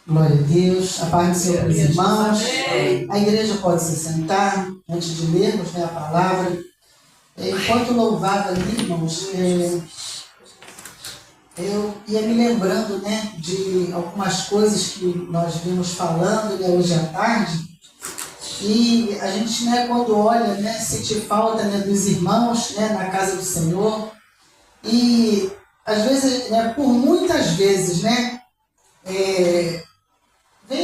Glória a Deus, a paz do Senhor para os irmãos. A igreja pode se sentar antes de lermos, a palavra. Enquanto louvava ali, irmãos, eu ia me lembrando de algumas coisas que nós vimos falando hoje à tarde. E a gente, quando olha, sente falta dos irmãos na casa do Senhor. E às vezes, por muitas vezes, vem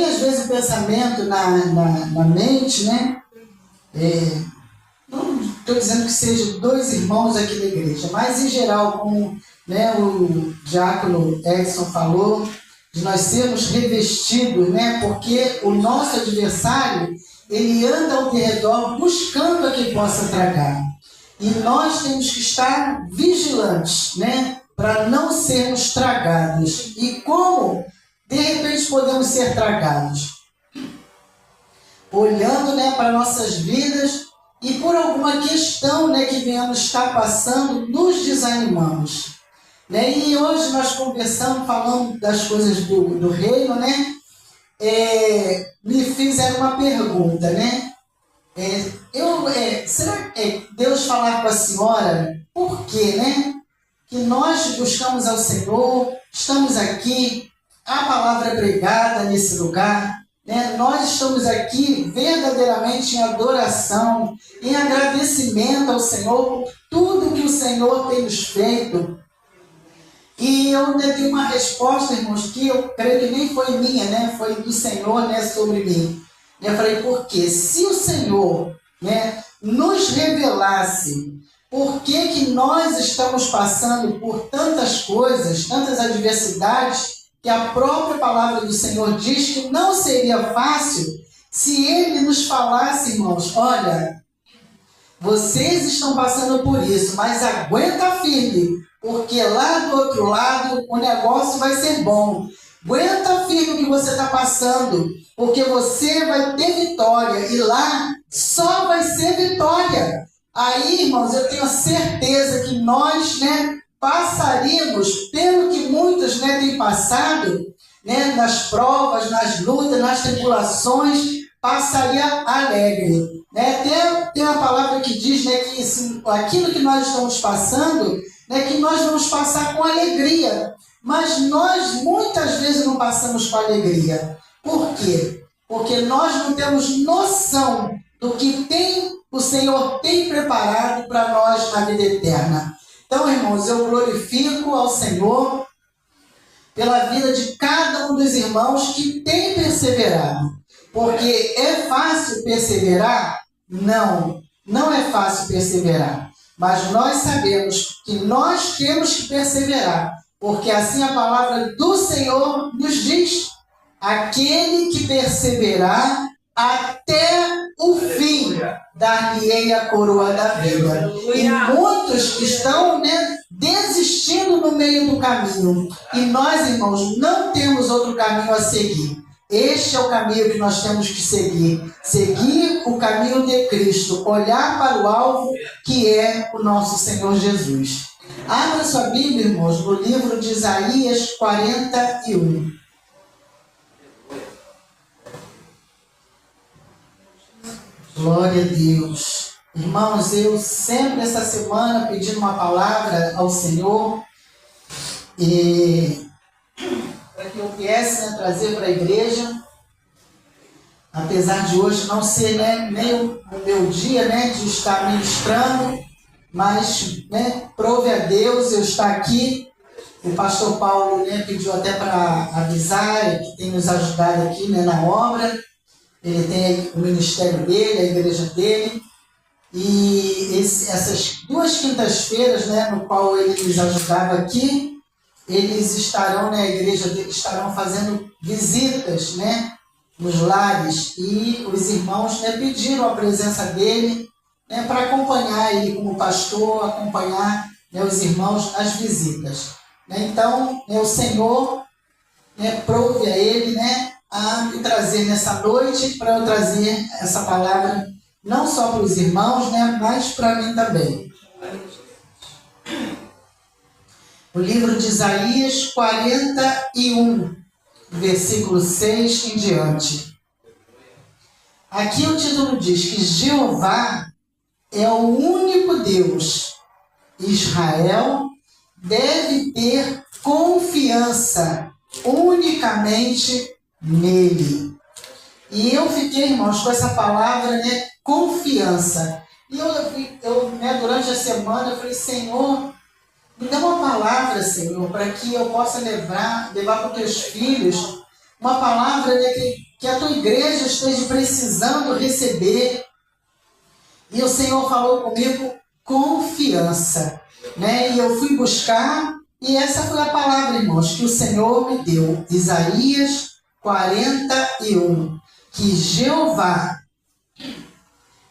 às vezes o pensamento na mente, não estou dizendo que sejam dois irmãos aqui da igreja, mas em geral, como o diácono Edson falou, de nós sermos revestidos, porque o nosso adversário, ele anda ao redor buscando a quem possa tragar. E nós temos que estar vigilantes, para não sermos tragados. E como de repente podemos ser tragados? Olhando para nossas vidas e por alguma questão que venhamos estar passando, nos desanimamos. E hoje nós conversamos, falando das coisas do reino, me fizeram uma pergunta, será que Deus falar com a senhora, por quê, que nós buscamos ao Senhor, estamos aqui, a palavra é pregada nesse lugar, nós estamos aqui verdadeiramente em adoração, em agradecimento ao Senhor por tudo que o Senhor tem nos feito. E eu dei uma resposta, irmãos, que eu creio que nem foi minha, foi do Senhor sobre mim. Eu falei, porque se o Senhor nos revelasse por que nós estamos passando por tantas coisas, tantas adversidades, que a própria palavra do Senhor diz que não seria fácil, se Ele nos falasse, irmãos, olha, vocês estão passando por isso, mas aguenta firme, porque lá do outro lado o negócio vai ser bom. Aguenta firme o que você está passando, porque você vai ter vitória, e lá só vai ser vitória. Aí, irmãos, eu tenho certeza que nós, passaríamos pelo que muitos têm passado, nas provas, nas lutas, nas tribulações, passaria alegre. Tem uma palavra que diz que assim, aquilo que nós estamos passando, que nós vamos passar com alegria. Mas nós muitas vezes não passamos com alegria. Por quê? Porque nós não temos noção do que o Senhor tem preparado para nós na vida eterna. Então, irmãos, eu glorifico ao Senhor pela vida de cada um dos irmãos que tem perseverado. Porque é fácil perseverar? Não, não é fácil perseverar. Mas nós sabemos que nós temos que perseverar. Porque assim a palavra do Senhor nos diz: aquele que perseverar até o fim, dar-lhe-ei a coroa da vida. E muitos estão desistindo no meio do caminho. E nós, irmãos, não temos outro caminho a seguir. Este é o caminho que nós temos que seguir. Seguir o caminho de Cristo. Olhar para o alvo, que é o nosso Senhor Jesus. Abra sua Bíblia, irmãos, no livro de Isaías 41. Glória a Deus. Irmãos, eu sempre essa semana pedindo uma palavra ao Senhor para que eu viesse trazer para a igreja, apesar de hoje não ser meio o meu dia de estar ministrando, mas prove a Deus eu estar aqui. O pastor Paulo pediu até para avisar, que tem nos ajudado aqui na obra. Ele tem o ministério dele, a igreja dele, e essas 2 quintas-feiras, no qual ele nos ajudava aqui, eles estarão na igreja dele, estarão fazendo visitas, nos lares, e os irmãos pediram a presença dele, para acompanhar ele como pastor, acompanhar os irmãos nas visitas. Então, o Senhor prouve a ele, a me trazer nessa noite, para eu trazer essa palavra não só para os irmãos, mas para mim também. O livro de Isaías 41. versículo 6 em diante. Aqui o título diz que Jeová é o único Deus. Israel deve ter confiança unicamente nele. E eu fiquei, irmãos, com essa palavra, né, confiança. E eu durante a semana, eu falei, Senhor, me dá uma palavra, Senhor, para que eu possa levar para os teus filhos, uma palavra, né, que a tua igreja esteja precisando receber. E o Senhor falou comigo, confiança, né? E eu fui buscar, e essa foi a palavra, irmãos, que o Senhor me deu. Isaías 41, que Jeová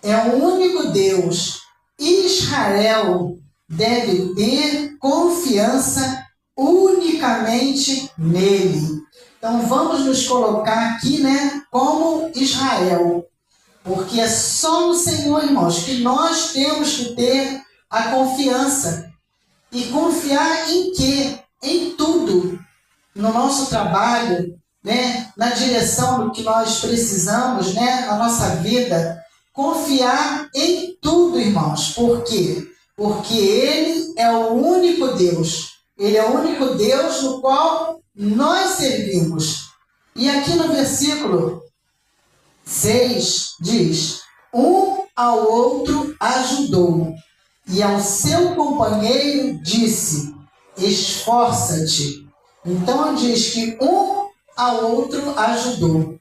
é o único Deus. Israel deve ter confiança unicamente nele. Então vamos nos colocar aqui, né, como Israel. Porque é só no Senhor, irmãos, que nós temos que ter a confiança. E confiar em quê? Em tudo. No nosso trabalho, né? Na direção do que nós precisamos, né? Na nossa vida. Confiar em tudo, irmãos. Por quê? Porque Ele é o único Deus. Ele é o único Deus no qual nós servimos. E aqui no versículo 6 diz, um ao outro ajudou, e ao seu companheiro disse, esforça-te. Então diz que um ao outro ajudou,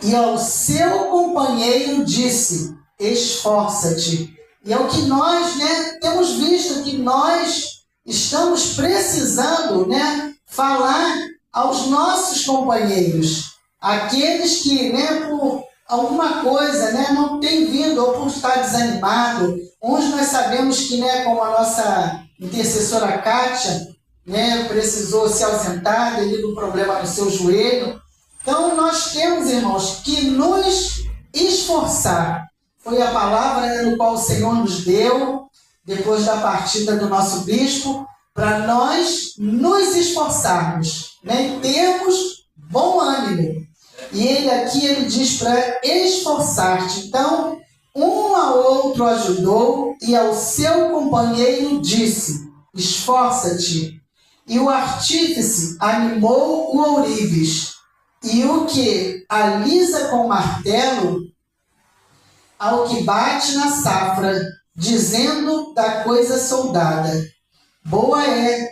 e ao seu companheiro disse, esforça-te. E é o que nós, né, temos visto, que nós estamos precisando, né, falar aos nossos companheiros. Aqueles que, né, por alguma coisa, né, não tem vindo, ou por estar desanimado. Uns nós sabemos que, né, como a nossa intercessora Kátia, né, precisou se ausentar devido a um problema no seu joelho. Então nós temos, irmãos, que nos esforçar. Foi a palavra, né, no qual o Senhor nos deu, depois da partida do nosso bispo, para nós nos esforçarmos, né, e termos bom ânimo. E ele diz para esforçar-te. Então, um ao outro ajudou, e ao seu companheiro disse, esforça-te. E o artífice animou o ourives, e o que alisa com martelo, ao que bate na safra, dizendo da coisa soldada, boa é.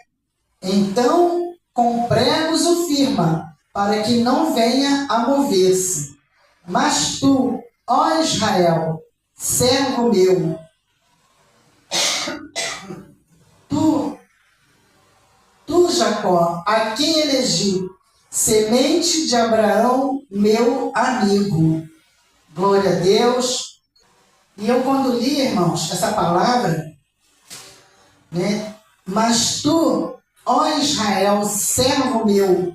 Então, com pregos o firma, para que não venha a mover-se. Mas tu, ó Israel, servo meu, tu, Jacó, a quem elegi, semente de Abraão, meu amigo. Glória a Deus. E eu, quando li, irmãos, essa palavra, né? Mas tu, ó Israel, servo meu,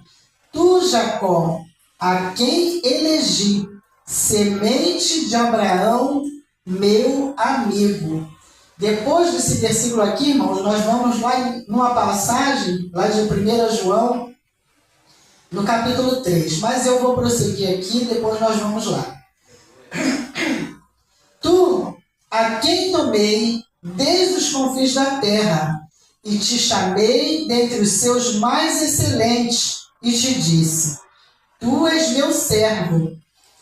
tu, Jacó, a quem elegi, semente de Abraão, meu amigo. Depois desse versículo aqui, irmãos, nós vamos lá numa passagem, lá de 1 João, no capítulo 3. Mas eu vou prosseguir aqui, depois nós vamos lá. Tu, a quem tomei desde os confins da terra, e te chamei dentre os seus mais excelentes, e te disse, tu és meu servo,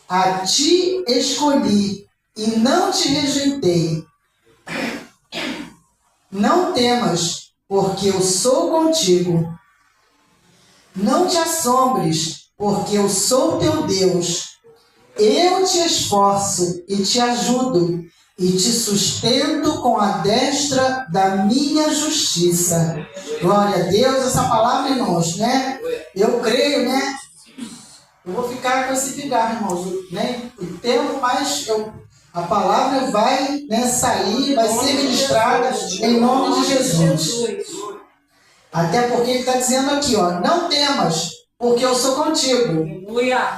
a ti escolhi, e não te rejeitei. Não temas, porque eu sou contigo. Não te assombres, porque eu sou teu Deus. Eu te esforço e te ajudo, e te sustento com a destra da minha justiça. Glória a Deus, essa palavra, irmãos, né? Eu creio, né? Eu vou ficar com esse pigarro, irmãos, né? O tempo, mas a palavra vai, né, sair, vai ser ministrada em nome de Jesus. Até porque ele está dizendo aqui, ó, não temas, porque eu sou contigo.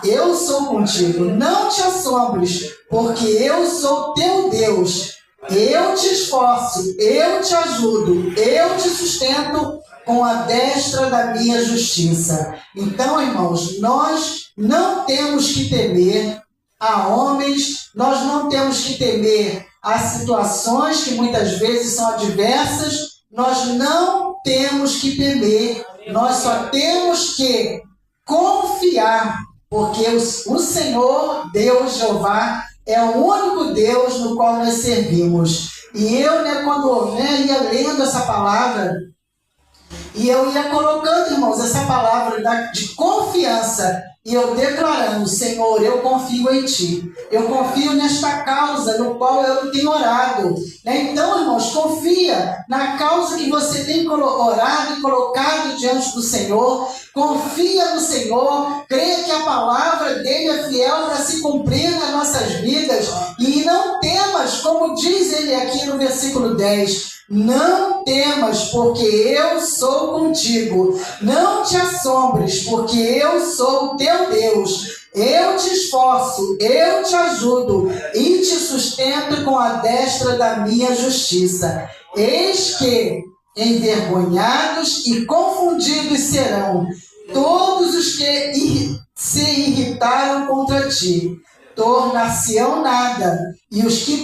Eu sou contigo. Não te assombres, porque eu sou teu Deus. Eu te esforço, eu te ajudo, eu te sustento com a destra da minha justiça. Então, irmãos, nós não temos que temer a homens, nós não temos que temer a situações que muitas vezes são adversas, nós não temos que temer, nós só temos que confiar, porque o Senhor, Deus Jeová, é o único Deus no qual nós servimos. E eu, quando ia lendo essa palavra, e eu ia colocando, irmãos, essa palavra de confiança, e eu declarando: Senhor, eu confio em Ti, eu confio nesta causa no qual eu tenho orado. Então, irmãos, confia na causa que você tem orado e colocado diante do Senhor, confia no Senhor, creia que a palavra dele é fiel para se cumprir nas nossas vidas, e não temas, como diz ele aqui no versículo 10, não temas, porque eu sou contigo. Não te assombres, porque eu sou o teu Deus. Eu te esforço, eu te ajudo e te sustento com a destra da minha justiça. Eis que envergonhados e confundidos serão todos os que se irritaram contra ti. Tornar-se-ão nada, e os que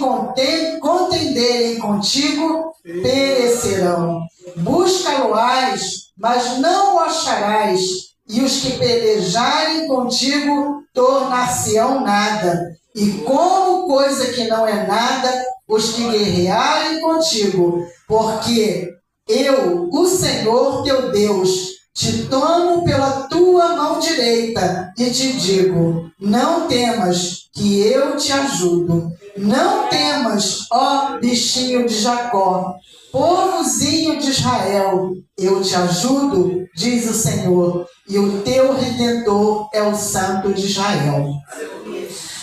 contenderem contigo perecerão. Busca-lo-ás, mas não o acharás, e os que pelejarem contigo tornar-se-ão nada. E como coisa que não é nada, os que guerrearem contigo, porque eu, o Senhor teu Deus, te tomo pela tua mão direita e te digo: não temas, que eu te ajudo. Não temas, ó bichinho de Jacó, povozinho de Israel, eu te ajudo, diz o Senhor, e o teu Redentor é o Santo de Israel.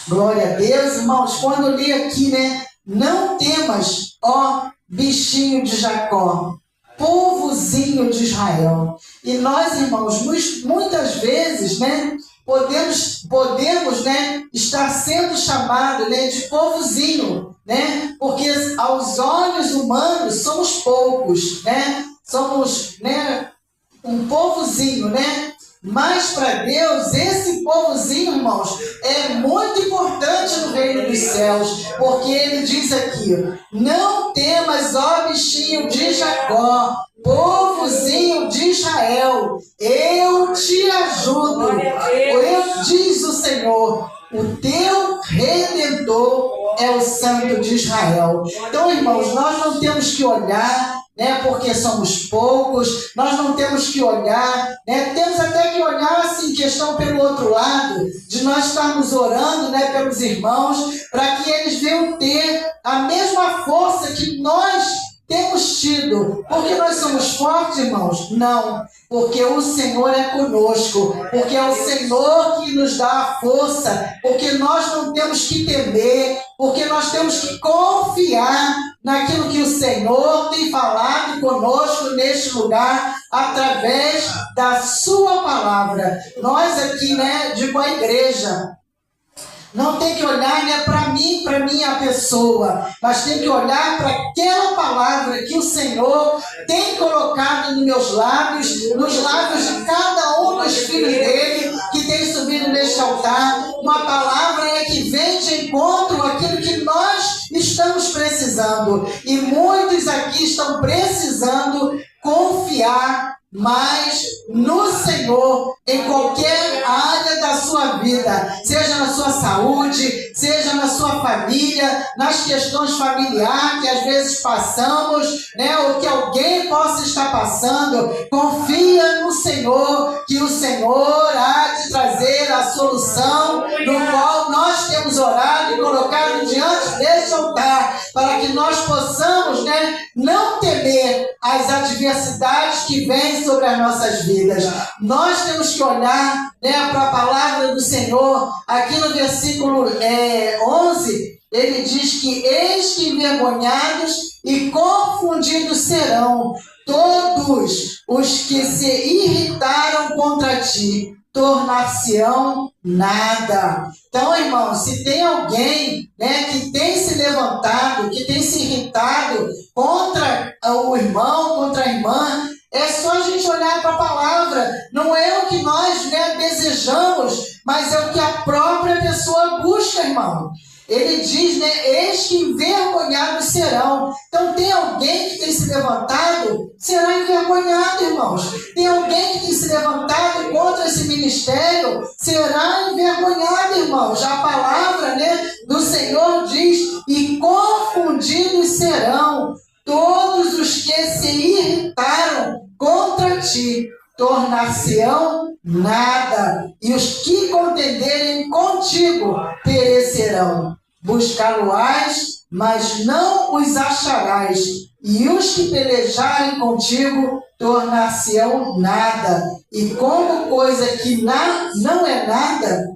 Glória a Deus, irmãos. Quando eu li aqui, não temas, ó bichinho de Jacó, povozinho de Israel. E nós, irmãos, muitas vezes, podemos estar sendo chamados de povozinho, porque aos olhos humanos somos poucos, somos um povozinho, mas para Deus esse povozinho, irmãos, é muito importante no reino dos céus, porque ele diz aqui: não temas, ó bichinho de Jacó, povozinho de Israel, eu te ajudo. Diz o Senhor, o teu Redentor é o Santo de Israel. Então, irmãos, nós não temos que olhar, porque somos poucos, nós não temos que olhar, temos até que olhar assim, questão pelo outro lado, de nós estarmos orando, pelos irmãos, para que eles venham ter a mesma força que nós temos tido. Porque nós somos fortes, irmãos? Não, porque o Senhor é conosco, porque é o Senhor que nos dá a força, porque nós não temos que temer, porque nós temos que confiar naquilo que o Senhor tem falado conosco neste lugar, através da sua palavra. Nós aqui, digo a igreja, não tem que olhar para mim, para minha pessoa, mas tem que olhar para aquela palavra que o Senhor tem colocado nos meus lábios, nos lábios de cada um dos filhos dele que tem subido neste altar. Uma palavra que vem de encontro àquilo que nós estamos precisando. E muitos aqui estão precisando confiar mais no Senhor em qualquer área da sua vida, seja na sua saúde, seja na sua família, nas questões familiares que às vezes passamos, ou que alguém possa estar passando. Confia no Senhor, que o Senhor há de trazer a solução, no qual nós temos orado e colocado diante deste altar, para que nós possamos, não temer as adversidades que vêm sobre as nossas vidas. Nós temos que olhar para a palavra do Senhor. Aqui no versículo 11, ele diz que: eis que envergonhados e confundidos serão todos os que se irritaram contra ti, tornar-se-ão nada. Então, irmão, se tem alguém que tem se levantado, que tem se irritado contra o irmão, contra a irmã, É só a gente olhar para a palavra. Não é o que nós, né, desejamos, mas é o que a própria pessoa busca, irmão. Ele diz, né, eis que envergonhados serão. Então tem alguém que tem se levantado, será envergonhado, irmãos. Tem alguém que tem se levantado contra esse ministério, será envergonhado, irmãos. A palavra, né, do Senhor diz, e confundidos serão todos os que se irritaram contra ti, tornar-se-ão nada, e os que contenderem contigo perecerão. Buscá-lo-ás, mas não os acharás, e os que pelejarem contigo tornar-se-ão nada. E como coisa que não é nada,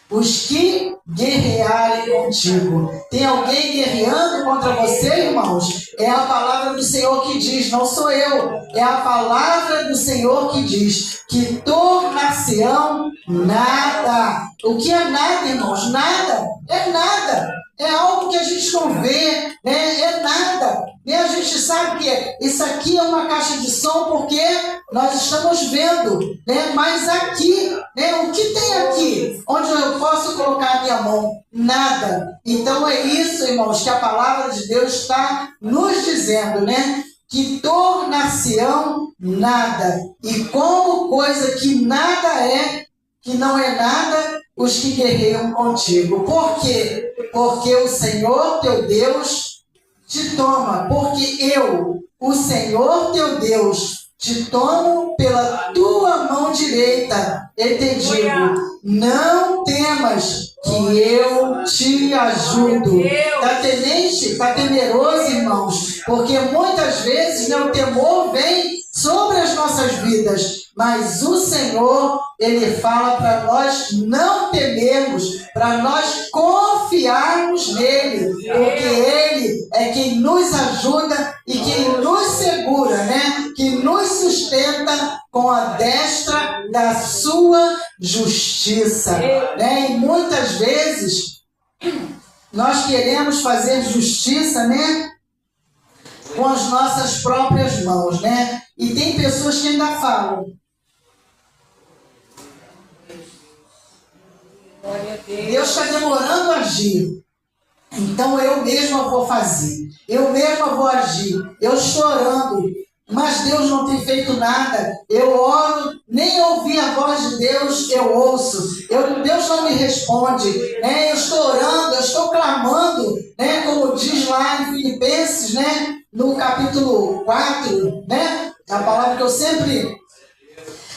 os que guerrearem contigo. Tem alguém guerreando contra você, irmãos? É a palavra do Senhor que diz, não sou eu. É a palavra do Senhor que diz que tornar-se-ão nada. O que é nada, irmãos? Nada. É nada. É algo que a gente não vê, né? É nada. E a gente sabe que isso aqui é uma caixa de som porque nós estamos vendo, né? Mas aqui, né? O que tem aqui? Onde eu posso colocar a minha mão? Nada. Então é isso, irmãos, que a palavra de Deus está nos dizendo, né? Que tornar-se-ão nada. E como coisa que nada é, que não é nada, os que guerreiam contigo. Por quê? Porque o Senhor teu Deus te toma. Porque eu, o Senhor teu Deus, te tomo pela tua mão direita e te digo, não temas que eu te ajudo. Está tenente, está temeroso, irmãos, porque muitas vezes, né, o temor vem sobre as nossas vidas, mas o Senhor, Ele fala para nós não temermos, para nós confiarmos nele, porque Ele é quem nos ajuda e quem nos segura, né? Que nos sustenta com a destra da sua justiça, né? E muitas vezes nós queremos fazer justiça, né, com as nossas próprias mãos, né? E tem pessoas que ainda falam, Deus está demorando a agir, então eu mesma vou fazer, eu mesma vou agir, eu estou orando, mas Deus não tem feito nada, eu oro, nem ouvi a voz de Deus, eu ouço, Deus não me responde, né? Eu estou orando, eu estou clamando, né? Como diz lá em Filipenses, né? No capítulo 4, né? A palavra que eu sempre...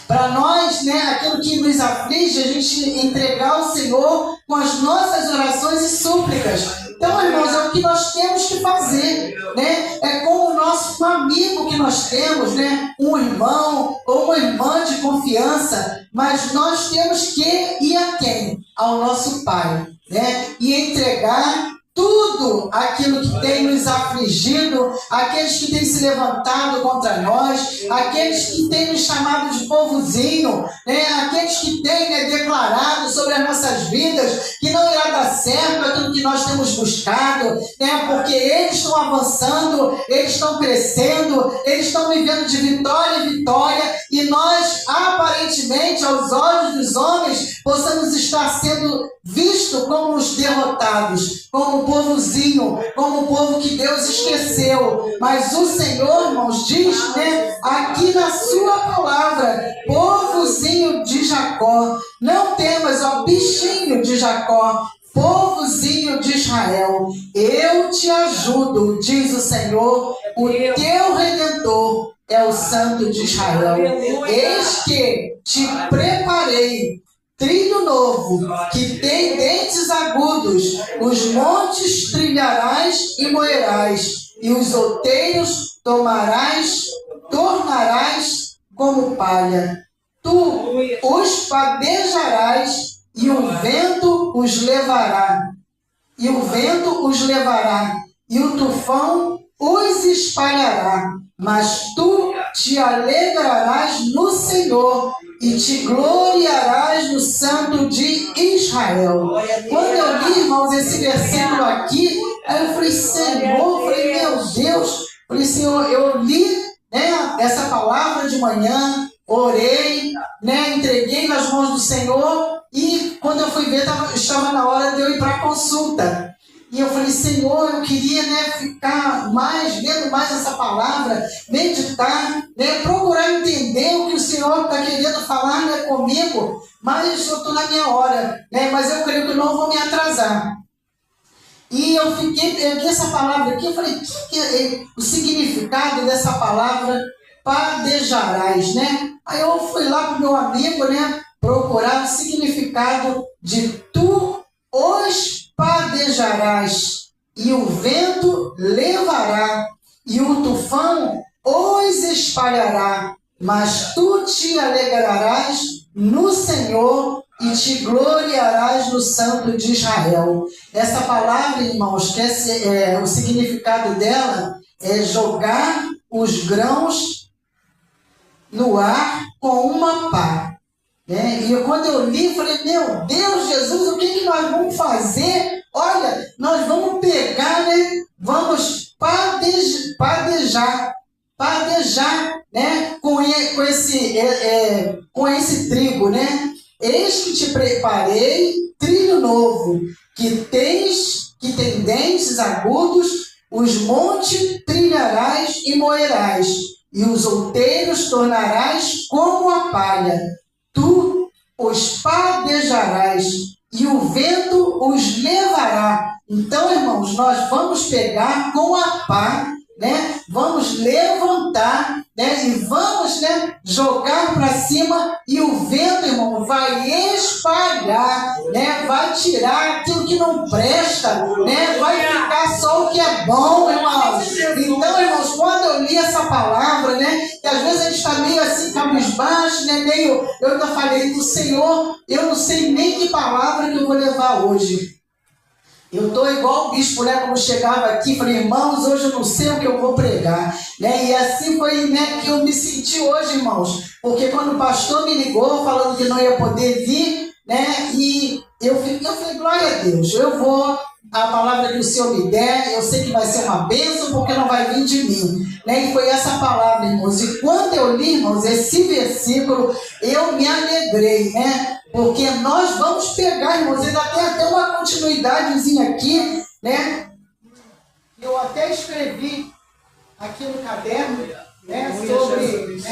Para nós, né, aquilo que nos aflige, a gente entregar ao Senhor com as nossas orações e súplicas. Então, irmãos, é o que nós temos que fazer, né? É como o nosso amigo que nós temos, né? Um irmão ou uma irmã de confiança, mas nós temos que ir a quem? Ao nosso Pai, né? E entregar tudo aquilo que tem nos afligido, aqueles que têm se levantado contra nós, aqueles que têm nos chamado de povozinho, né? Aqueles que têm, né, declarado sobre as nossas vidas que não irá dar certo aquilo que nós temos buscado, né? Porque eles estão avançando, eles estão crescendo, eles estão vivendo de vitória em vitória, e nós, aparentemente, aos olhos dos homens, possamos estar sendo vistos como os derrotados, como o povozinho, como o povo que Deus esqueceu. Mas o Senhor, irmãos, diz, né, aqui na sua palavra, povozinho de Jacó, não temas, ó bichinho de Jacó, povozinho de Israel, eu te ajudo, diz o Senhor, o teu Redentor é o Santo de Israel. Eis que te preparei trilho novo, que tem dentes agudos, os montes trilharás e moerás, e os outeiros tornarás como palha. Tu os padejarás, e o vento os levará, e o tufão os espalhará, mas tu te alegrarás no Senhor, e te gloriarás no Santo de Israel. Quando eu li, irmãos, esse versículo aqui, aí eu falei, Senhor, meu Deus, falei, Senhor, eu li, né, essa palavra de manhã, orei, né, entreguei nas mãos do Senhor e quando eu fui ver, estava na hora de eu ir para a consulta. E eu falei, Senhor, eu queria, né, ficar mais, vendo mais essa palavra, meditar, né, procurar entender o que o Senhor está querendo falar, né, comigo, mas eu estou na minha hora, né, mas eu creio que eu não vou me atrasar. E eu peguei essa palavra aqui, eu falei, o que é o significado dessa palavra padejarás, né? Aí eu fui lá para o meu amigo, né, procurar o significado de tu os padejarás, e o vento levará, e o tufão os espalhará, mas tu te alegrarás no Senhor e te gloriarás no Santo de Israel. Essa palavra, irmãos, que o significado dela é jogar os grãos no ar com uma pá. Né? E quando eu li, falei, meu Deus, Jesus, o que nós vamos fazer? Olha, nós vamos pegar, né? Vamos padejar, né? com esse trigo, né? Eis que te preparei trilho novo, que tem dentes agudos, os montes trilharás e moerás, e os outeiros tornarás como a palha. Tu os padejarás, e o vento os levará. Então, irmãos, nós vamos pegar com a pá, né? Vamos levantar, né? E vamos, né, jogar para cima, e o vento, irmão, vai espalhar, né? Vai tirar aquilo que não presta, né? Vai ficar só o que é bom, irmãos. Então, irmãos, quando eu li essa palavra, né, que às vezes a gente está meio assim, cabisbaixo, né, meio, eu ainda falei do Senhor, eu não sei nem que palavra que eu vou levar hoje. Eu estou igual o bispo, né? Como chegava aqui, falei, irmãos, hoje eu não sei o que eu vou pregar, né? E assim foi, né, que eu me senti hoje, irmãos, porque quando o pastor me ligou falando que não ia poder vir, né? E eu falei, glória a Deus, eu vou, a palavra que o Senhor me der, eu sei que vai ser uma bênção, porque não vai vir de mim, né? E foi essa palavra, irmãos. E quando eu li, irmãos, esse versículo, eu me alegrei, né? Porque nós vamos pegar, irmãos, ainda tem até uma continuidadezinha aqui, né? Eu até escrevi aqui no caderno, né, sobre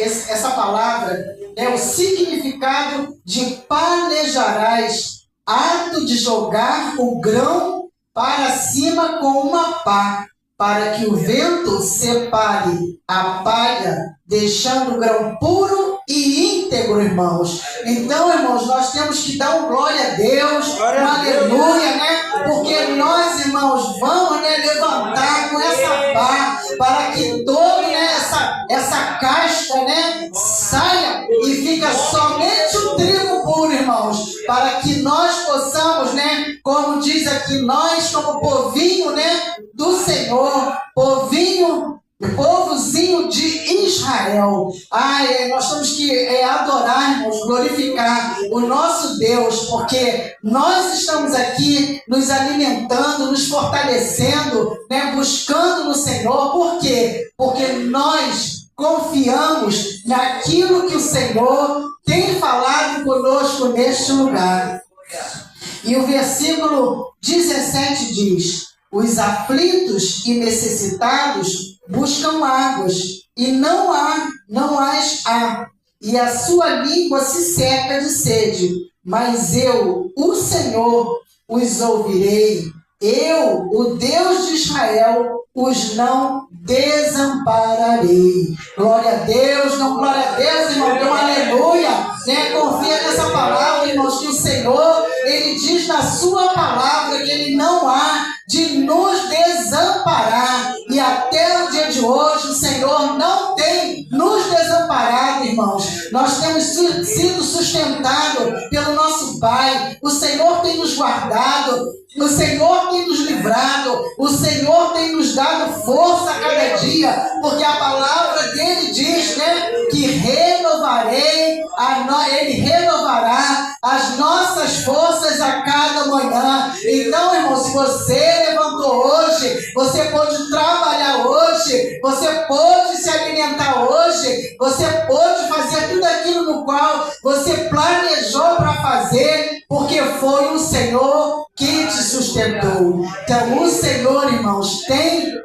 essa palavra, né, o significado de padejarás, ato de jogar o grão para cima com uma pá, para que o vento separe a palha, deixando o grão puro e íntegro, irmãos. Então, irmãos, nós temos que dar glória a Deus, aleluia, né? Porque nós, irmãos, vamos, né, levantar com essa pá, para que toda, né, essa casca, né, saia e fica somente o trigo puro, irmãos, para que nós possamos, né, como diz aqui, nós como povinho, né, do Senhor, povozinho de Israel. Nós temos que adorarmos, glorificar o nosso Deus, porque nós estamos aqui nos alimentando, nos fortalecendo, né, buscando no Senhor. Por quê? Porque nós confiamos naquilo que o Senhor tem falado conosco neste lugar. E o versículo 17 diz: os aflitos e necessitados buscam águas, e não as há, e a sua língua se seca de sede. Mas eu, o Senhor, os ouvirei. Eu, o Deus de Israel, os não desampararei. Glória a Deus, não, glória a Deus, irmão, dê um aleluia, né? Confia nessa palavra, irmãos, que o Senhor, Ele diz na sua palavra que Ele não há de nos desamparar. E até o dia de hoje, o Senhor não tem nos desamparado, irmãos. Nós temos sido sustentados pelo nosso Pai. O Senhor tem nos guardado. O Senhor tem nos livrado, o Senhor tem nos dado força a cada dia, porque a palavra dele diz, né, que Ele renovará as nossas forças graças a cada manhã. Então, irmão, se você levantou hoje, você pode trabalhar hoje, você pode se alimentar hoje, você pode fazer tudo aquilo no qual você planejou para fazer, porque foi o Senhor que te sustentou. Então, o Senhor, irmãos, tem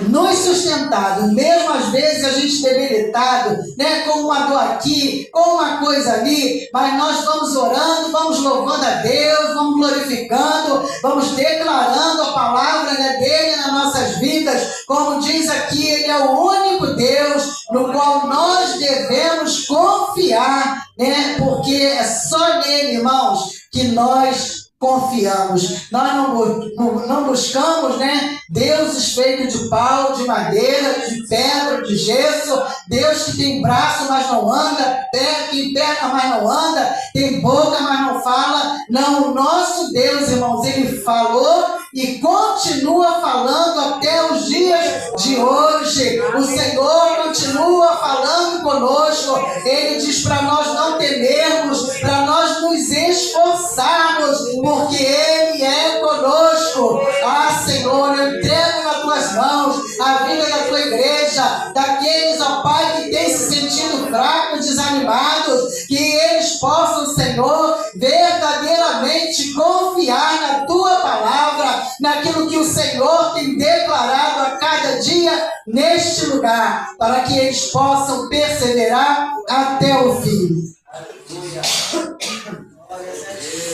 nos sustentado, mesmo às vezes a gente debilitado, né, com uma dor aqui, com uma coisa ali, mas nós vamos orando, vamos louvando a Deus, vamos glorificando, vamos declarando a palavra, né, dele nas nossas vidas. Como diz aqui, ele é o único Deus no qual nós devemos confiar, né, porque é só nele, irmãos, que nós confiamos. Nós não buscamos, né, deuses feitos de pau, de madeira, de pedra, de gesso. Deus que tem braço, mas não anda, tem perna, mas não anda, tem boca, mas não fala. Não, o nosso Deus, irmãos, ele falou e continua falando até os dias de hoje. O Senhor continua falando conosco. Ele diz para nós não temermos, para nós nos esforçarmos, porque Ele é conosco. Ah, Senhor, eu entrego nas tuas mãos a vida da tua igreja, daqueles, ó Pai, que têm se sentido fracos, desanimados, que eles possam, Senhor, verdadeiramente confiar na tua palavra, naquilo que o Senhor tem declarado a cada dia neste lugar, para que eles possam perseverar até o fim.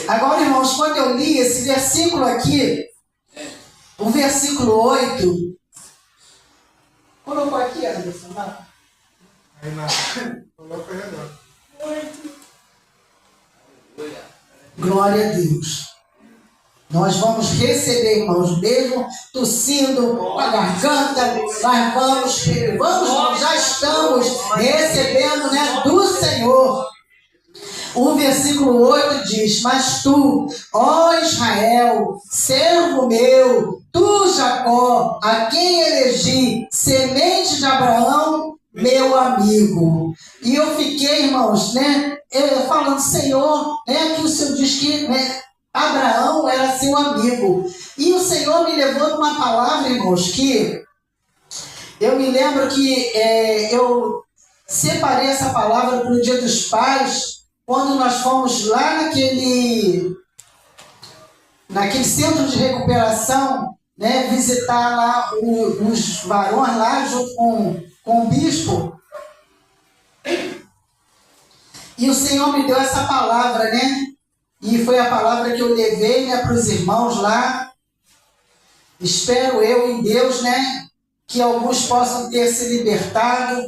Agora, irmãos, quando eu li esse versículo aqui, o versículo 8, colocou aqui, Anderson? Aí não, coloca aí não. Glória a Deus. Nós vamos receber, irmãos, mesmo tossindo com a garganta, nós vamos, já estamos recebendo, né, do Senhor. O versículo 8 diz: mas tu, ó Israel, servo meu, tu, Jacó, a quem elegi, semente de Abraão, meu amigo. E eu fiquei, irmãos, né, falando, Senhor, né, que o Senhor diz que, né, Abraão era seu amigo. E o Senhor me levou numa palavra, irmãos, que eu me lembro que eu separei essa palavra para o Dia dos Pais, quando nós fomos lá naquele centro de recuperação, né, visitar lá os varões lá junto com o bispo. E o Senhor me deu essa palavra, né? E foi a palavra que eu levei, né, para os irmãos lá. Espero eu em Deus, né, que alguns possam ter se libertado,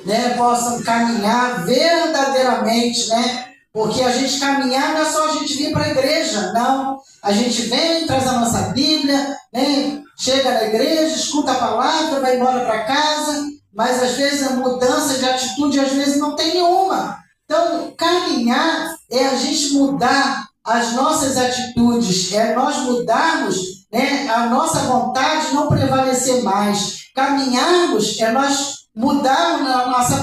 né, possam caminhar verdadeiramente, né? Porque a gente caminhar não é só a gente vir para a igreja, não. A gente vem, traz a nossa Bíblia, né, chega na igreja, escuta a palavra, vai embora para casa, mas às vezes a mudança de atitude, às vezes não tem nenhuma. Então, caminhar é a gente mudar as nossas atitudes, é nós mudarmos, né, a nossa vontade não prevalecer mais. Caminharmos é nós mudarmos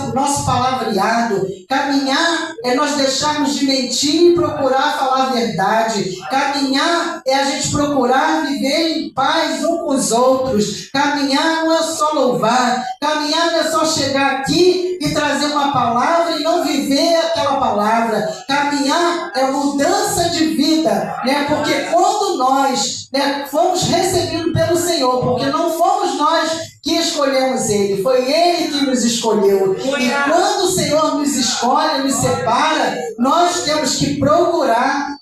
o nosso palavreado. Caminhar é nós deixarmos de mentir e procurar falar a verdade. Caminhar é a gente procurar viver em paz uns com os outros. Caminhar não é só louvar. Caminhar não é só chegar aqui e trazer uma palavra e não viver aquela palavra. Caminhar é mudança de vida, né? Porque quando nós, né, fomos recebidos pelo Senhor, porque não fomos nós que escolhemos Ele, foi Ele que nos escolheu. E quando o Senhor nos escolhe, nos separa, nós temos que procurar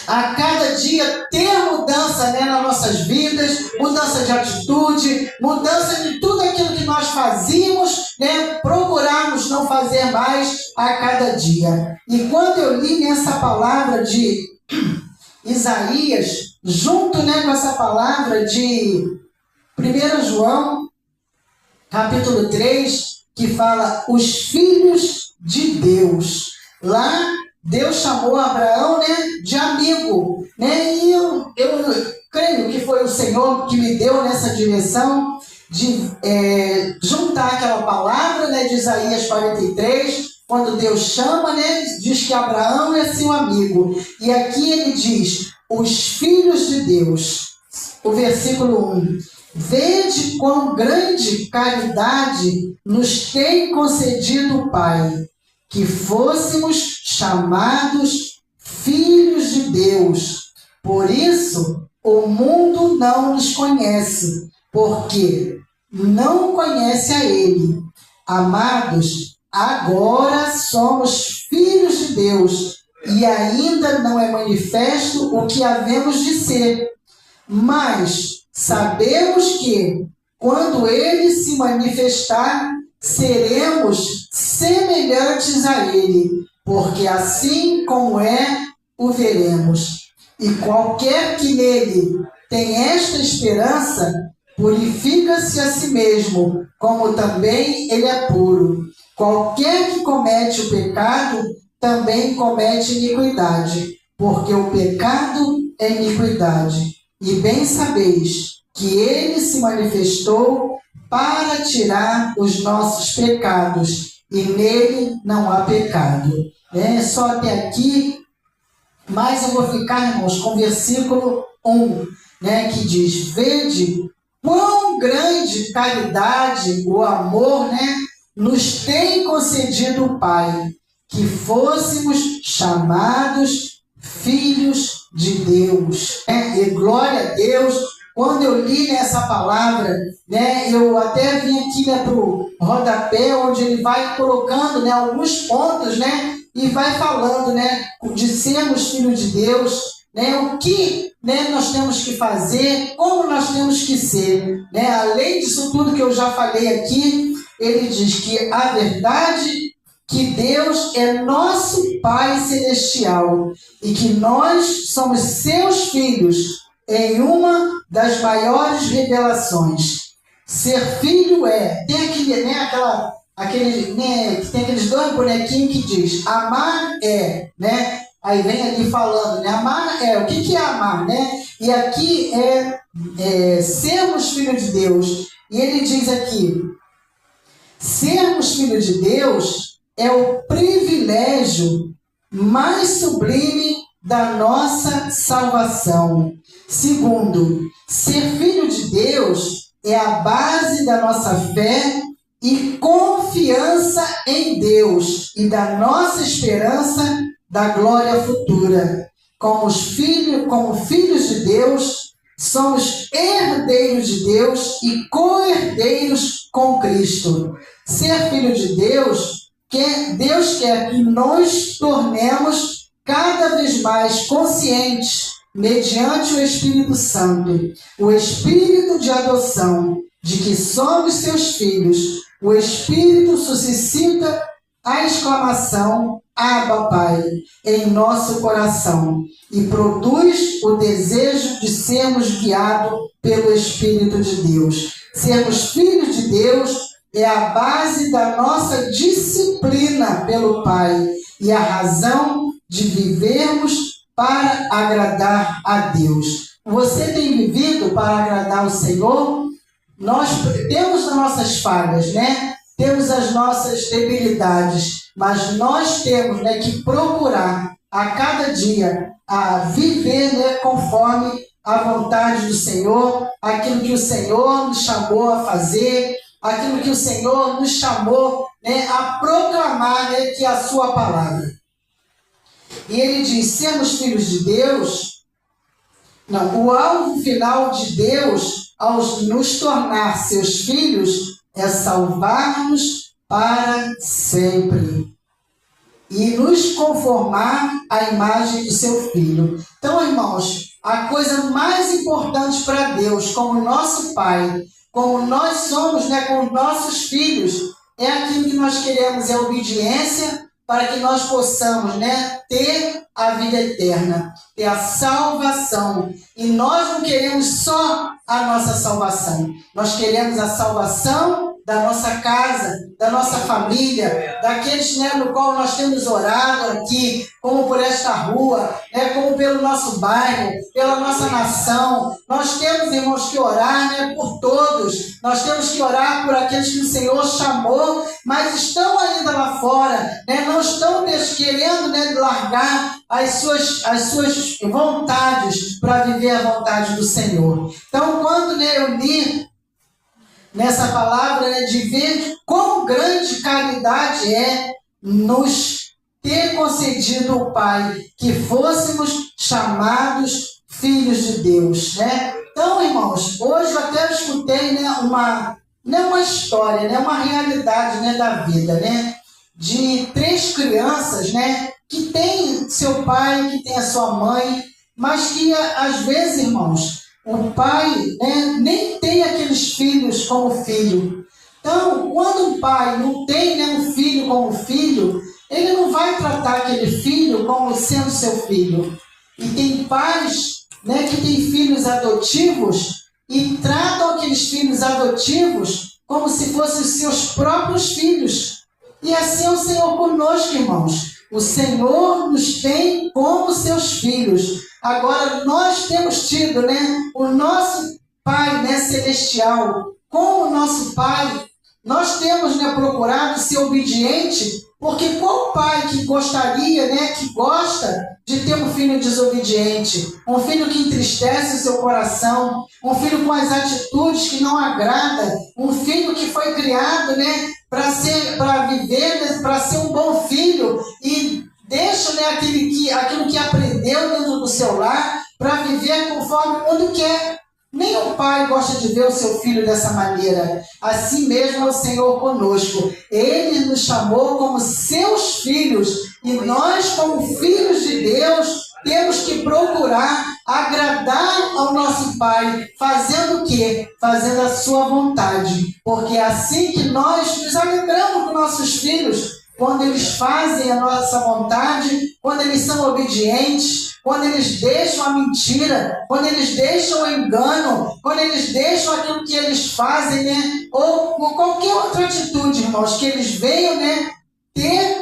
a cada dia ter mudança, né, nas nossas vidas, mudança de atitude, mudança de tudo aquilo que nós fazíamos, né, procurarmos não fazer mais a cada dia. E quando eu li nessa palavra de Isaías, junto, né, com essa palavra de 1 João, capítulo 3, que fala os filhos de Deus. Lá, Deus chamou Abraão, né, de amigo, né? E eu creio que foi o Senhor que me deu nessa direção de juntar aquela palavra, né, de Isaías 43, quando Deus chama, né, diz que Abraão é seu amigo. E aqui ele diz, os filhos de Deus. O versículo 1. Vede quão grande caridade nos tem concedido o Pai, que fôssemos chamados filhos de Deus. Por isso, o mundo não nos conhece, porque não conhece a Ele. Amados, agora somos filhos de Deus, e ainda não é manifesto o que havemos de ser. Mas sabemos que, quando Ele se manifestar, seremos semelhantes a Ele, porque assim como é, o veremos. E qualquer que nele tem esta esperança, purifica-se a si mesmo, como também ele é puro. Qualquer que comete o pecado, também comete iniquidade, porque o pecado é iniquidade. E bem sabeis que ele se manifestou para tirar os nossos pecados, e nele não há pecado. Só até aqui, mas eu vou ficar, irmãos, com o versículo 1, que diz, vede quão grande caridade, o amor, nos tem concedido o Pai, que fôssemos chamados filhos de Deus. E glória a Deus. Quando eu li essa palavra, eu até vim aqui para o rodapé, onde ele vai colocando alguns pontos, e vai falando de sermos filhos de Deus, o que nós temos que fazer, como nós temos que ser. Além disso tudo que eu já falei aqui, ele diz que a verdade que Deus é nosso Pai Celestial e que nós somos seus filhos em uma das maiores revelações. Ser filho tem aquele, que tem aqueles dois bonequinhos que diz, amar aí vem ali falando, amar o que é amar, E aqui sermos filhos de Deus. E ele diz aqui, sermos filhos de Deus é o privilégio mais sublime da nossa salvação. Segundo, ser filho de Deus é a base da nossa fé e confiança em Deus e da nossa esperança da glória futura. Como filhos de Deus, somos herdeiros de Deus e co-herdeiros com Cristo. Ser filho de Deus quer que nos tornemos cada vez mais conscientes, mediante o Espírito Santo, o Espírito de adoção, de que somos seus filhos. O Espírito suscita a exclamação, Abba, Pai, em nosso coração, e produz o desejo de sermos guiados pelo Espírito de Deus. Sermos filhos de Deus é a base da nossa disciplina pelo Pai e a razão de vivermos para agradar a Deus. Você tem vivido para agradar o Senhor? Nós temos as nossas falhas, Temos as nossas debilidades, mas nós temos que procurar a cada dia a viver conforme a vontade do Senhor, aquilo que o Senhor nos chamou a fazer, aquilo que o Senhor nos chamou a proclamar, que é a sua palavra. E ele diz, sermos filhos de Deus, o alvo final de Deus, ao nos tornar seus filhos, é salvar-nos para sempre e nos conformar à imagem do seu Filho. Então, irmãos, a coisa mais importante para Deus, como nosso Pai, como nós somos com os nossos filhos, é aquilo que nós queremos, é a obediência, para que nós possamos ter a vida eterna, ter a salvação. E nós não queremos só a nossa salvação, nós queremos a salvação da nossa casa, da nossa família, daqueles, né, no qual nós temos orado aqui, como por esta rua, né, como pelo nosso bairro, pela nossa nação. Nós temos, irmãos, que orar, né, por todos. Nós temos que orar por aqueles que o Senhor chamou, mas estão ainda lá fora, né, não estão querendo, né, largar as suas vontades para viver a vontade do Senhor. Então, quando, né, eu li nessa palavra, né, de ver quão grande caridade é nos ter concedido o Pai, que fôssemos chamados filhos de Deus, né? Então, irmãos, hoje eu até escutei, né, uma história, né, uma realidade, né, da vida, né, de 3 crianças, né, que tem seu pai, que tem a sua mãe, mas que às vezes, irmãos, o pai, né, nem tem aqueles filhos como filho. Então, quando um pai não tem, né, um filho como filho, ele não vai tratar aquele filho como sendo seu filho. E tem pais, né, que têm filhos adotivos e tratam aqueles filhos adotivos como se fossem seus próprios filhos. E assim é o Senhor conosco, irmãos. O Senhor nos tem como seus filhos. Agora, nós temos tido, né, o nosso Pai, né, celestial como nosso Pai. Nós temos, né, procurado ser obediente, porque qual pai que gostaria, né, que gosta de ter um filho desobediente, um filho que entristece o seu coração, um filho com as atitudes que não agrada, um filho que foi criado, né, para viver, né, para ser um bom filho e deixa, né, aquilo que aprendeu dentro do seu lar para viver conforme o mundo quer. Nenhum pai gosta de ver o seu filho dessa maneira. Assim mesmo é o Senhor conosco. Ele nos chamou como seus filhos e nós, como filhos de Deus, temos que procurar agradar ao nosso Pai, fazendo o quê? Fazendo a sua vontade. Porque é assim que nós nos alegramos com nossos filhos, quando eles fazem a nossa vontade, quando eles são obedientes, quando eles deixam a mentira, quando eles deixam o engano, quando eles deixam aquilo que eles fazem, né? Ou qualquer outra atitude, irmãos, que eles venham, né, ter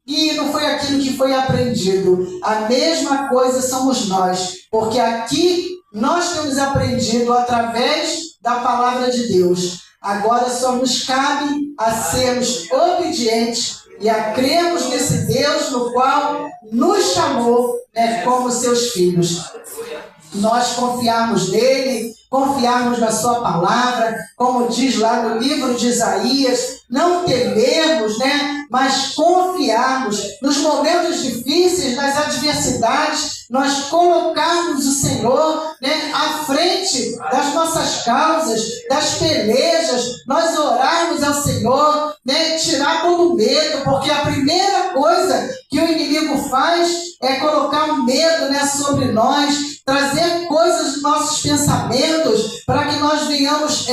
e não foi aquilo que foi aprendido. A mesma coisa somos nós, porque aqui nós temos aprendido através da palavra de Deus. Agora só nos cabe a sermos obedientes e a crermos nesse Deus no qual nos chamou, né, como seus filhos. Nós confiarmos nele, confiarmos na sua palavra, como diz lá no livro de Isaías, não temermos, né, mas confiarmos nos momentos difíceis, nas adversidades, nós colocarmos o Senhor, né, à frente das nossas causas, das pelejas, nós orarmos ao Senhor, né, tirar todo o medo, porque a primeira coisa que o inimigo faz é colocar um medo, né, sobre nós, trazer coisas dos nossos pensamentos para que nós venhamos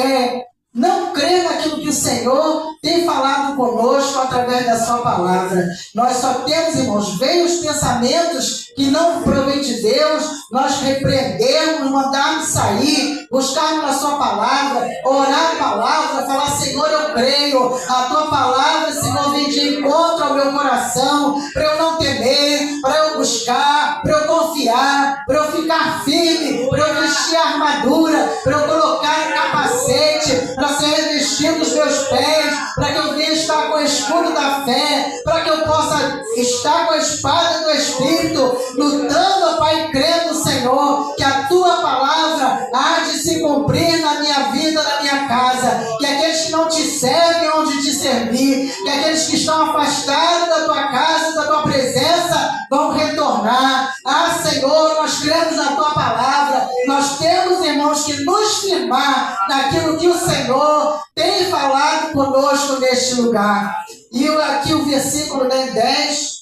não crer naquilo que o Senhor tem falado conosco através da sua palavra. Nós só temos, irmãos, veem os pensamentos que não provém de Deus, nós repreendemos, mandarmos sair, buscarmos na sua palavra, orar a palavra, falar: Senhor, eu creio, a tua palavra, Senhor, vem de encontro ao meu coração, para eu não temer, para eu buscar, para eu confiar, para eu ficar firme, para eu vestir a armadura, para eu colocar o capacete, para ser revestido os meus pés, para que eu venha estar com o escudo da fé, para que eu possa estar com a espada do Espírito, lutando, ó Pai, crendo, Senhor, que a tua palavra há de se cumprir na minha vida, na minha casa, que aqueles que não te servem hão de te servir, que aqueles que estão afastados da tua casa, da tua presença, vão retornar. Ah, Senhor, nós cremos na tua palavra, nós temos, irmãos, que nos firmar naquilo que o Senhor tem falado conosco neste lugar. E aqui o versículo, né, 10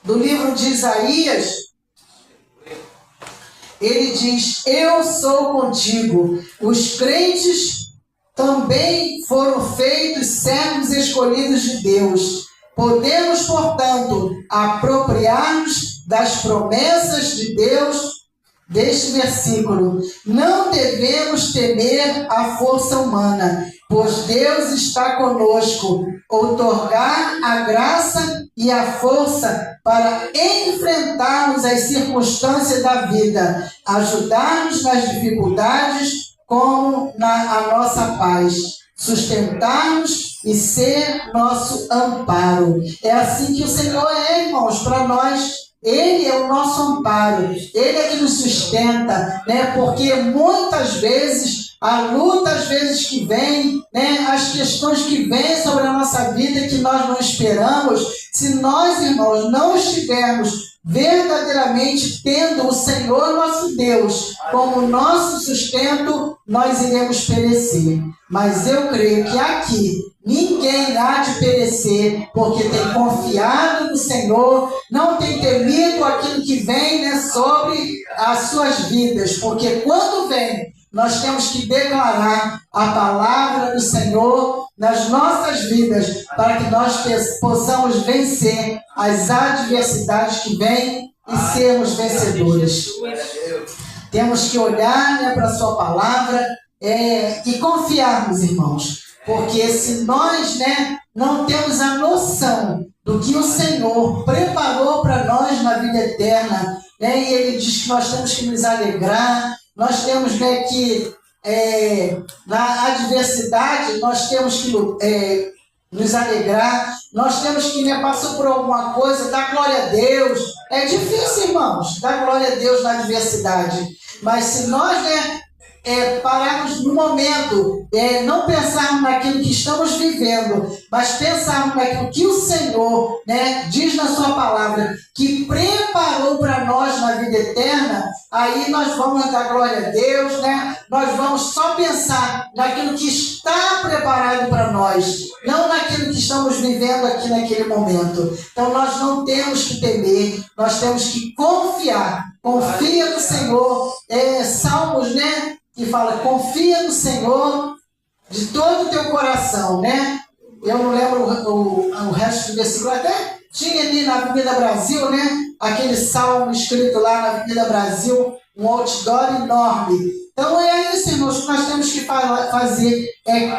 do livro de Isaías, ele diz: eu sou contigo. Os crentes também foram feitos servos escolhidos de Deus. Podemos, portanto, apropriar-nos das promessas de Deus. Deste versículo: não devemos temer a força humana, pois Deus está conosco, outorgar a graça e a força para enfrentarmos as circunstâncias da vida, ajudar-nos nas dificuldades como a nossa paz, sustentar-nos e ser nosso amparo. É assim que o Senhor é, irmãos, para nós. Ele é o nosso amparo, Ele é que nos sustenta, né? Porque muitas vezes, a luta às vezes que vem, né? As questões que vêm sobre a nossa vida que nós não esperamos, se nós, irmãos, não estivermos verdadeiramente tendo o Senhor nosso Deus como nosso sustento, nós iremos perecer. Mas eu creio que aqui ninguém há de perecer, porque tem confiado no Senhor, não tem temido aquilo que vem, né, sobre as suas vidas, porque quando vem, nós temos que declarar a palavra do Senhor nas nossas vidas, para que nós possamos vencer as adversidades que vêm e sermos vencedores. Temos que olhar, né, para a sua palavra e confiarmos, irmãos, porque se nós, né, não temos a noção do que o Senhor preparou para nós na vida eterna, né, e Ele diz que nós temos que nos alegrar, nós temos, né, que na adversidade nós temos que nos alegrar, nós temos que, né, passar por alguma coisa, dar glória a Deus. É difícil, irmãos, dar glória a Deus na adversidade, mas se nós, né, pararmos no momento, não pensarmos naquilo que estamos vivendo, mas pensarmos naquilo que o Senhor, né, diz na sua palavra, que preparou para nós na vida eterna, aí nós vamos dar glória a Deus, né? Nós vamos só pensar naquilo que está preparado para nós, não naquilo que estamos vivendo aqui naquele momento. Então nós não temos que temer, nós temos que confiar. Confia no Senhor. Salmos, né, que fala, confia no Senhor de todo o teu coração, né? Eu não lembro o resto do versículo, até tinha ali na Avenida Brasil, né? Aquele salmo escrito lá na Avenida Brasil, um outdoor enorme. Então é isso, irmãos, que nós temos que fazer,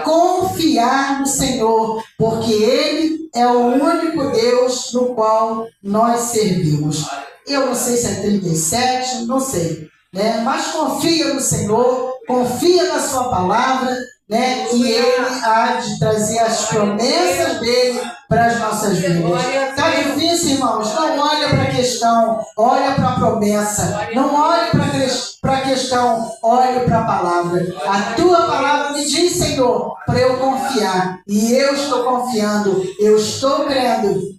confiar no Senhor, porque Ele é o único Deus no qual nós servimos. Eu não sei se é 37, não sei, né? Mas confia no Senhor, confia na sua palavra, né? E Ele há de trazer as promessas dele para as nossas vidas. Está difícil, irmãos? Não olha para a questão, olha para a promessa. Não olhe para a questão, olhe para a palavra. A tua palavra me diz, Senhor, para eu confiar. E eu estou confiando, eu estou crendo.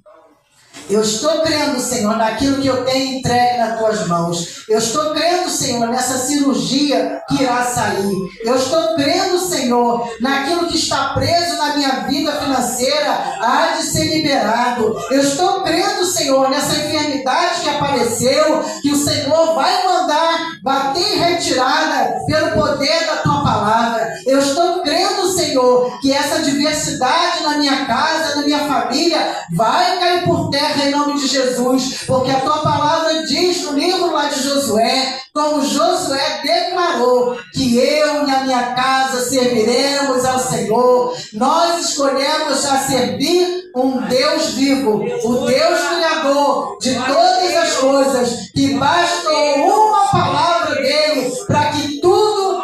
Eu estou crendo, Senhor, naquilo que eu tenho entregue nas tuas mãos. Eu estou crendo, Senhor, nessa cirurgia que irá sair. Eu estou crendo, Senhor, naquilo que está preso na minha vida financeira, há de ser liberado. Eu estou crendo, Senhor, nessa enfermidade que apareceu, que o Senhor vai mandar bater em retirada pelo poder da tua palavra. Eu estou crendo, Senhor, que essa diversidade na minha casa, na minha família, vai cair por terra em nome de Jesus, porque a tua palavra diz no livro lá de Josué, como Josué declarou, que eu e a minha casa serviremos ao Senhor. Nós escolhemos a servir um Deus vivo, o Deus Criador de todas as coisas, que bastou uma palavra dele para que tudo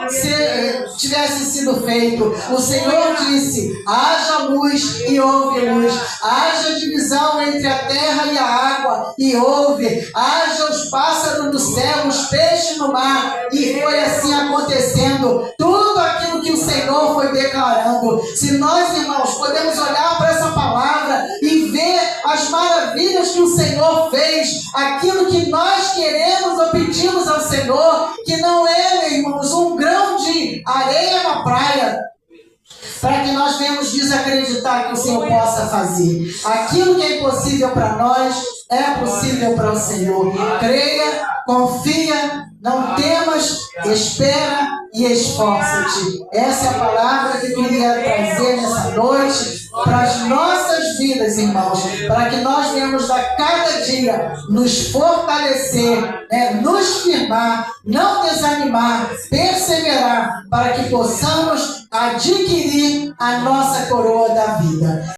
tivesse sido feito. O Senhor disse, haja luz e houve luz, haja divisão entre a terra e a água e houve, haja os pássaros do céu, os peixes no mar, e foi assim acontecendo. Tudo aquilo que o Senhor foi declarando. Se nós, irmãos, podemos olhar para essa palavra e ver as maravilhas que o Senhor fez, aquilo que nós queremos ou pedimos ao Senhor, que não é, irmãos, um grão de areia na praia, para que nós venhamos desacreditar que o Senhor possa fazer. Aquilo que é impossível para nós, é possível para o Senhor. Creia, confia, não temas, espera e esforça-te. Essa é a palavra que eu queria trazer nessa noite para as nossas vidas, irmãos, para que nós venhamos a cada dia nos fortalecer, nos firmar, não desanimar, perseverar, para que possamos adquirir a nossa coroa da vida.